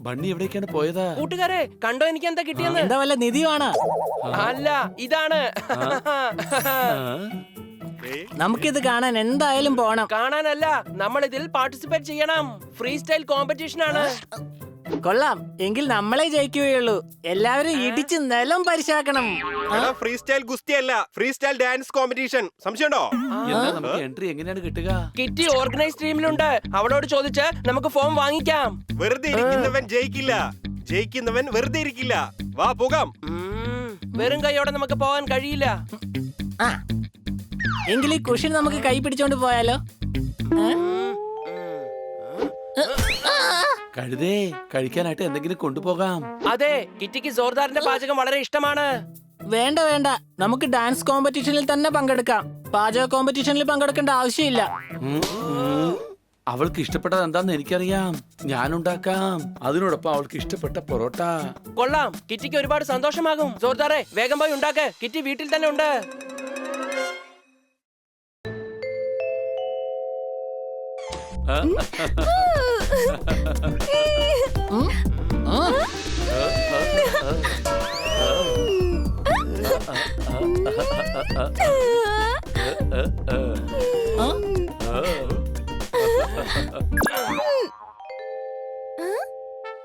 Bunny എവിടേക്കാണ് പോയതാ? കൂട്ടുകാരെ കണ്ടോ, എനിക്ക് എന്താ കിട്ടിയെന്ന്? എന്താ വല്ല നിധിയാണ്? അല്ല, ഇതാണ്. നമുക്കിത് കാണാൻ എന്തായാലും പോണം. കാണാനല്ല, നമ്മൾ ഇതിൽ പാർട്ടിസിപ്പേറ്റ് ചെയ്യണം. ഫ്രീ സ്റ്റൈൽ കോമ്പറ്റീഷൻ ആണ്. കൊള്ളാം, എങ്കിൽ നമ്മളെ ജയിക്കുകയുള്ളൂ. എല്ലാവരും ഇടിച്ച് നിലം പരിശാക്കണം. ഫ്രീ സ്റ്റൈൽ ഗുസ്തി അല്ല, ഫ്രീ സ്റ്റൈൽ ഡാൻസ് കോമ്പറ്റീഷൻ. സംശയമുണ്ടോ? എന്താ നമുക്ക് എൻട്രി എങ്ങനെയാണ് കിട്ടുക? കിറ്റി ഓർഗനൈസ് ടീമിലുണ്ട്. അവളോട് ചോദിച്ച് നമുക്ക് ഫോം വാങ്ങിക്കാം. വെറുതെ ഇരിക്കുന്നവൻ ജയിക്കില്ല, ജയിക്കുന്നവൻ വെറുതെ ഇരിക്കില്ല. വാ പോകാം. വെറും കൈയോടെ നമുക്ക് പോകാൻ കഴിയില്ല. എങ്കിൽ ഈ കുഷൻ നമുക്ക് കൈ പിടിച്ചോണ്ട് പോയാലോ? കഴുതേ, കഴിക്കാനായിട്ട് എന്തെങ്കിലും കൊണ്ടുപോകാം. അതെ, കിറ്റിക്ക് ജോർദാറിന്റെ പാചകം വളരെ ഇഷ്ടമാണ്. വേണ്ട വേണ്ട, നമുക്ക് ഡാൻസ് കോമ്പറ്റീഷനിൽ തന്നെ പങ്കെടുക്കാം. പാചക കോമ്പറ്റീഷനിൽ പങ്കെടുക്കേണ്ട ആവശ്യമില്ല. അവൾക്ക് ഇഷ്ടപ്പെട്ടത് എന്താന്ന് എനിക്കറിയാം, ഞാനുണ്ടാക്കാം. അതിനോടൊപ്പം അവൾക്ക് ഇഷ്ടപ്പെട്ട പൊറോട്ട. കൊള്ളാം, കിറ്റിക്ക് ഒരുപാട് സന്തോഷമാകും. ജോർദാറെ, വേഗം പോയി ഉണ്ടാക്ക്. കിറ്റി വീട്ടിൽ തന്നെ ഉണ്ട്.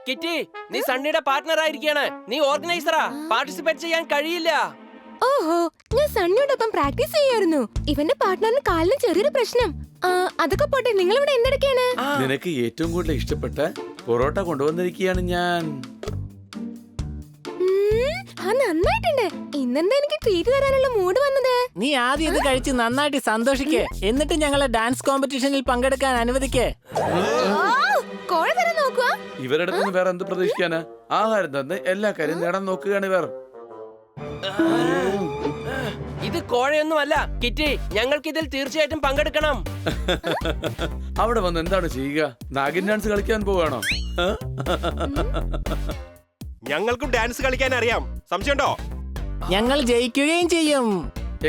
കിറ്റി, നീ സണ്ണിയുടെ പാർട്ട്ണർ ആയിരിക്കാണ്. നീ ഓർഗനൈസറാ. പാർട്ടിസിപ്പേറ്റ് ചെയ്യാൻ കഴിയില്ല. ഓഹോ, ഞാൻ സണ്ണിയോടൊപ്പം പ്രാക്ടീസ് ചെയ്യായിരുന്നു. ഇവന്റെ പാർട്ട്ണറിന് കാലിന് ചെറിയൊരു പ്രശ്നം. അതൊക്കെ പോട്ടെ, നിങ്ങൾ ഇവിടെ എന്തെടുക്കാണ്? നിനക്ക് ഏറ്റവും കൂടുതൽ ഇഷ്ടപ്പെട്ട പൊറോട്ട കൊണ്ടുവന്നിരിക്കുകയാണ് ഞാൻ. നന്നായിട്ടുണ്ട്. ഇന്നെന്താ എനിക്ക് ട്രീറ്റ് തരാനുള്ള മൂഡ് വന്നത്? നീ ആദ്യം ഇത് കഴിച്ച് നന്നായിട്ട് സന്തോഷിക്കേ, എന്നിട്ട് ഞങ്ങളെ ഡാൻസ് കോമ്പറ്റീഷനിൽ പങ്കെടുക്കാൻ അനുവദിക്കേ. കോഴ തരാൻ നോക്കുക. ഇവരുടെ അടുത്ത് വേറെ എന്ത് പ്രതീക്ഷിക്കാനാ? ആഹാരം തന്ന് എല്ലാ കാര്യം നേടാൻ നോക്കുകയാണ് ഇവർ. ഇത് കോഴയൊന്നുമല്ല കിറ്റി, ഞങ്ങൾക്ക് ഇതിൽ തീർച്ചയായിട്ടും പങ്കെടുക്കണം. അവിടെ വന്ന് എന്താണ് ചെയ്യുക? നാഗിൻ ഡാൻസ് കളിക്കാൻ പോവാണോ? ഞങ്ങൾക്കും ഡാൻസ് കളിക്കാൻ അറിയാം. സംശയമുണ്ടോ? ഞങ്ങൾ ജയിക്കുകയും ചെയ്യും.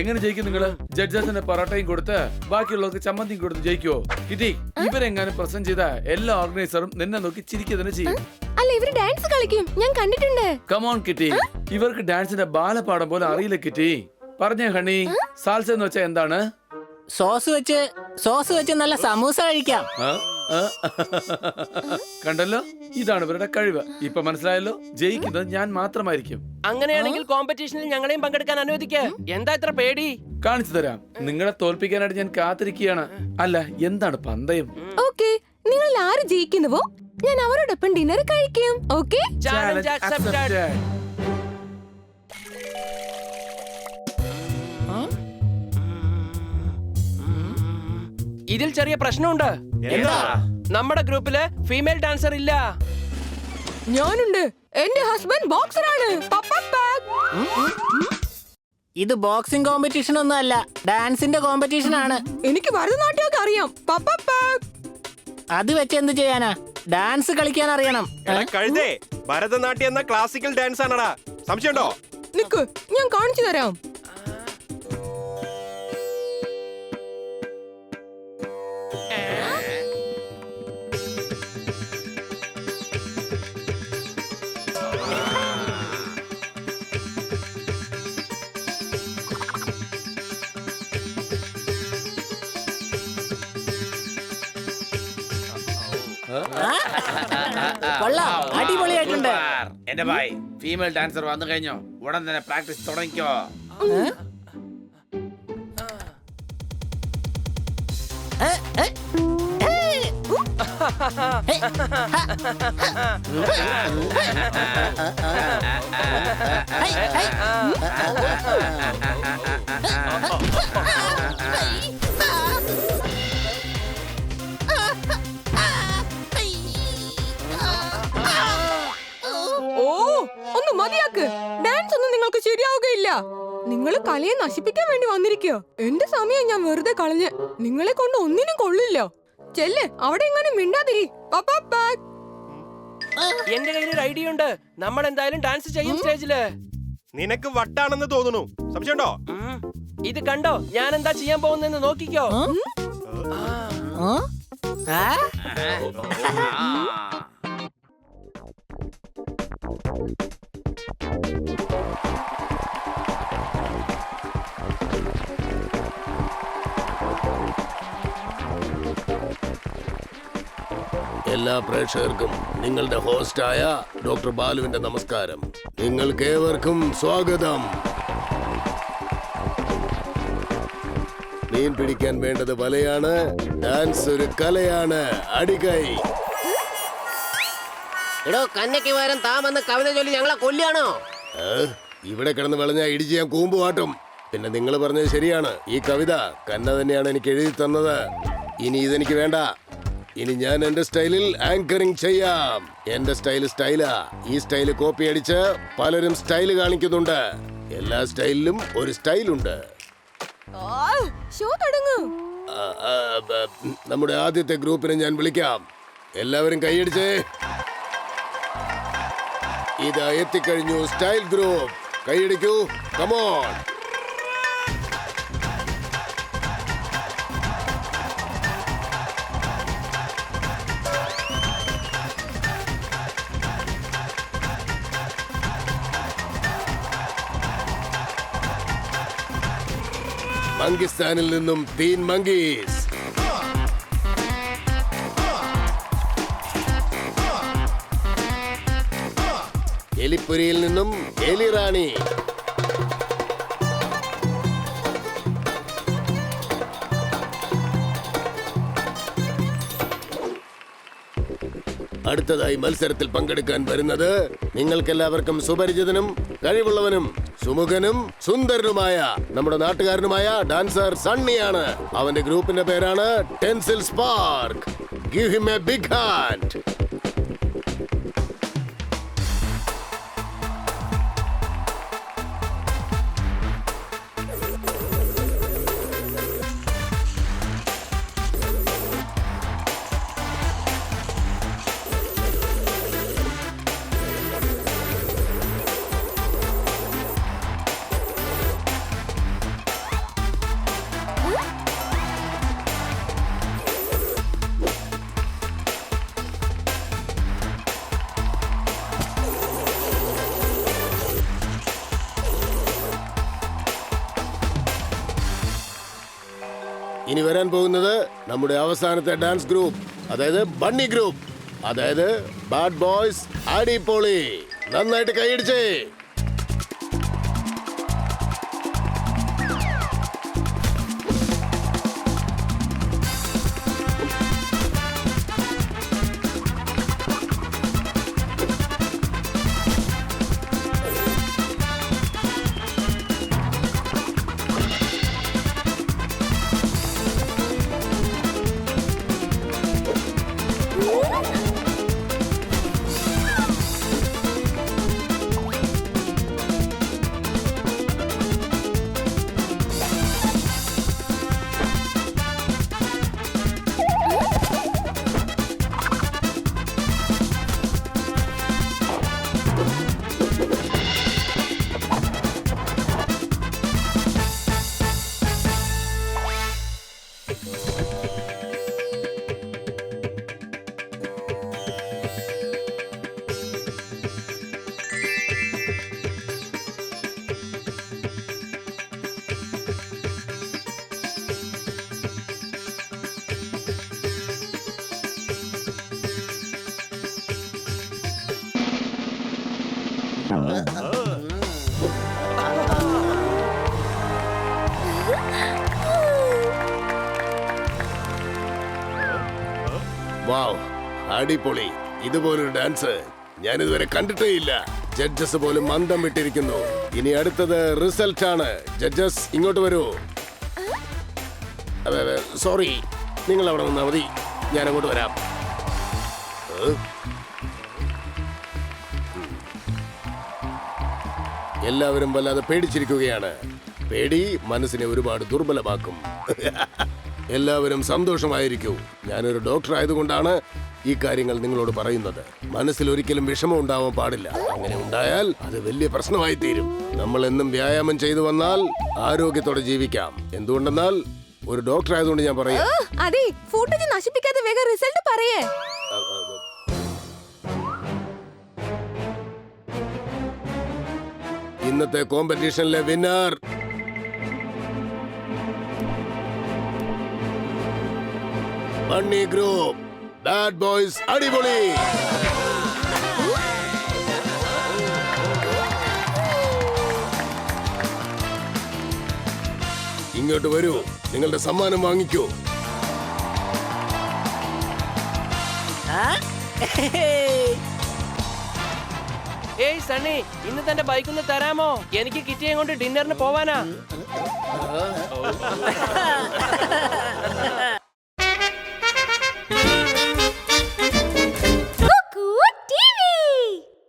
എങ്ങനെ ജയിക്കും നിങ്ങള്? ജഡ്ജസിന് പൊറോട്ടയും കൊടുത്ത് ബാക്കിയുള്ളവർക്ക് ചമ്മന്തിയും കൊടുത്ത് ജയിക്കുവോ? കിറ്റി, ഇവരെങ്ങാനും പ്രസന്റ് ചെയ്ത എല്ലാ ഓർഗനൈസറും നിന്നെ നോക്കി ചിരിക്കുക തന്നെ ചെയ്യും. അല്ല, ഇവര് ഡാൻസ് കളിക്കും, ഞാൻ കണ്ടിട്ടുണ്ട്. കമോൺ കിറ്റി, ഇവർക്ക് ഡാൻസിന്റെ ബാലപാഠം പോലെ അറിയില്ല കിറ്റി. പറഞ്ഞേ ഹണി, സാൽസ എന്ന് വെച്ചാ എന്താണ്? സോസ് വെച്ച് നല്ല സമൂസ കഴിക്കാം. കണ്ടല്ലോ, ഇതാണ് ഇവരുടെ കഴിവ്. ഇപ്പൊ മനസ്സിലായല്ലോ, ജയിക്കുന്നത് ഞാൻ മാത്രമായിരിക്കും. അങ്ങനെയാണെങ്കിൽ കോമ്പറ്റീഷനിൽ ഞങ്ങളെയും പങ്കെടുക്കാൻ അനുവദിക്ക്. എന്താ ഇത്ര പേടി? കാണിച്ചു തരാം. നിങ്ങളെ തോൽപ്പിക്കാനായിട്ട് ഞാൻ കാത്തിരിക്കുകയാണ്. അല്ല, എന്താണ് പന്തയം? ഓക്കെ, നിങ്ങൾ ആര് ജയിക്കുന്നുവോ ഞാൻ അവരോടൊപ്പം ഡിന്നർ കഴിക്കും. Okay, challenge accepted. ഇതിൽ ചെറിയ പ്രശ്നമുണ്ട്. നമ്മുടെ ഗ്രൂപ്പില് ഫീമെയിൽ ഡാൻസർ ഇല്ല. ഞാനുണ്ട്. എന്റെ ഹസ്ബൻഡ് ബോക്സറാണ്. ഇത് ബോക്സിംഗ് കോമ്പറ്റീഷൻ ഒന്നും അല്ല, ഡാൻസിന്റെ കോമ്പറ്റീഷൻ ആണ്. എനിക്ക് ഭരതനാട്യമൊക്കെ അറിയാം. അത് വെച്ച് എന്ത് ചെയ്യാനാ? ഡാൻസ് കളിക്കാൻ അറിയണം. കഴുതേ, ഭരതനാട്യം എന്ന ക്ലാസിക്കൽ ഡാൻസ് ആണടാ. സംശയമുണ്ടോ? നിക്ക്, ഞാൻ കാണിച്ചു തരാം. കൊള്ളാം, അടിപൊളിയായിട്ടുണ്ട്. എന്റെ ഭായ്, ഫീമെയിൽ ഡാൻസർ വന്നു കഴിഞ്ഞോ? ഉടൻ തന്നെ പ്രാക്ടീസ് തുടങ്ങിക്കോ. ഒന്ന് മതിയാക്ക്. ഡാൻസ് ഒന്നും നിങ്ങൾക്ക് ശരിയാവുകയില്ല. നിങ്ങൾ കലയെ നശിപ്പിക്കാൻ വേണ്ടി വന്നിരിക്കോ? എന്റെ സമയം ഞാൻ വെറുതെ കളഞ്ഞ്. നിങ്ങളെ കൊണ്ട് ഒന്നിനും കൊള്ളില്ല. ചെല്ല്, അവിടെ എങ്ങനെ മിണ്ടാതിരി. എന്റെ കയ്യിൽ ഒരു ഐഡിയ ഉണ്ട്. നമ്മൾ എന്തായാലും ഡാൻസ് ചെയ്യും സ്റ്റേജില്. നിനക്ക് വട്ടാണെന്ന് തോന്നുന്നു. സംശയമുണ്ടോ? ഇത് കണ്ടോ, ഞാൻ എന്താ ചെയ്യാൻ പോകുന്നെന്ന് നോക്കിക്കോ. ആ? ആ? എല്ലാ പ്രേക്ഷകർക്കും നിങ്ങളുടെ ഹോസ്റ്റായ ഡോക്ടർ ബാലുവിന്റെ നമസ്കാരം. നിങ്ങൾക്കേവർക്കും സ്വാഗതം. മീൻ പിടിക്കാൻ വേണ്ടത് വലയാണ്, ഡാൻസ് ഒരു കലയാണ്. അടികൈ. എടോ കന്നയ്ക്ക് പകരം താൻ വന്ന് കവിത ചൊല്ലി ഞങ്ങളെ കൊല്ലാണോ? ഇവിടെ കിടന്ന് വിളഞ്ഞ ഇടിച്ച് ഞാൻ കൂമ്പുവാട്ടും. പിന്നെ നിങ്ങൾ പറഞ്ഞത് ശരിയാണ്, ഈ കവിത കന്ന തന്നെയാണ് എനിക്ക് എഴുതി തന്നത്. ഇനി ഇതെനിക്ക് വേണ്ട. ഇനി ഞാൻ എന്റെ സ്റ്റൈലിൽ ആങ്കറിംഗ് ചെയ്യാം. എന്റെ സ്റ്റൈലാ. ഈ സ്റ്റൈല് കോപ്പി അടിച്ച് പലരും സ്റ്റൈല് കാണിക്കുന്നുണ്ട്. എല്ലാ സ്റ്റൈലിലും ഒരു സ്റ്റൈലുണ്ട്. ഷോ തുടങ്ങൂ. നമ്മുടെ ആദ്യത്തെ ഗ്രൂപ്പിനെ ഞാൻ വിളിക്കാം. എല്ലാവരും കൈയടിച്ചേ. ഇതാ എത്തിക്കഴിഞ്ഞു സ്റ്റൈൽ ഗ്രൂപ്പ്. കൈയടിക്കൂ. കമോൺ. മങ്കിസ്ഥാനിൽ നിന്നും തീൻ മങ്കീസ്. എലിപ്പുരിയിൽ നിന്നും എലിറാണി. അടുത്തതായി മത്സരത്തിൽ പങ്കെടുക്കാൻ വരുന്നത് നിങ്ങൾക്കെല്ലാവർക്കും സുപരിചിതനും കഴിവുള്ളവനും സുമുഖനും സുന്ദരനുമായ നമ്മുടെ നാട്ടുകാരനുമായ ഡാൻസർ സണ്ണിയാണ്. അവന്റെ ഗ്രൂപ്പിന്റെ പേരാണ് tinsel spark. Give him a big hand. ഇനി വരാൻ പോകുന്നത് നമ്മുടെ അവസാനത്തെ ഡാൻസ് ഗ്രൂപ്പ്, അതായത് ബണ്ണി ഗ്രൂപ്പ്, അതായത് ബാഡ് ബോയ്സ്. അടിപൊളി. നന്നായിട്ട് കൈയടിച്ചേ. വാവ്, അടിപൊളി. ഇതുപോലൊരു ഡാൻസ് ഞാൻ ഇതുവരെ കണ്ടിട്ടേ ഇല്ല. ജഡ്ജസ് പോലും മന്ദം വിട്ടിരിക്കുന്നു. ഇനി അടുത്തത് റിസൾട്ട് ആണ്. ജഡ്ജസ് ഇങ്ങോട്ട് വരൂ. സോറി, നിങ്ങൾ അവിടെ നിന്നാ മതി, ഞാൻ അങ്ങോട്ട് വരാം. എല്ലാവരും വല്ലാതെ പേടിച്ചിരിക്കുകയാണ്. പേടി മനസ്സിനെ ഒരുപാട് ദുർബലമാക്കും. എല്ലാവരും സന്തോഷമായിരിക്കൂ. ഞാനൊരു ഡോക്ടർ ആയതുകൊണ്ടാണ് ഈ കാര്യങ്ങൾ നിങ്ങളോട് പറയുന്നത്. മനസ്സിൽ ഒരിക്കലും വിഷമം ഉണ്ടാവാൻ പാടില്ല. അങ്ങനെ ഉണ്ടായാൽ അത് വലിയ പ്രശ്നമായി തീരും. നമ്മൾ എന്നും വ്യായാമം ചെയ്തു വന്നാൽ ആരോഗ്യത്തോടെ ജീവിക്കാം. എന്തുകൊണ്ടെന്നാൽ ഒരു ഡോക്ടർ ആയതുകൊണ്ട് ഞാൻ പറയാം. അതെ ഫൂട്ടേജ് നശിപ്പിക്കാതെ വേഗം റിസൾട്ട് പറയേ. ഇന്നത്തെ കോമ്പറ്റീഷനിലെ winner bunny group. Bad boys അടിപൊളി. ഇങ്ങോട്ട് വരൂ, നിങ്ങളുടെ സമ്മാനം വാങ്ങിക്കൂ. ഏയ് സണ്ണി, ഇന്ന് തന്റെ ബൈക്ക് ഒന്ന് തരാമോ? എനിക്ക് കിറ്റിയെ കൊണ്ട് ഡിന്നറിന് പോവാനാ.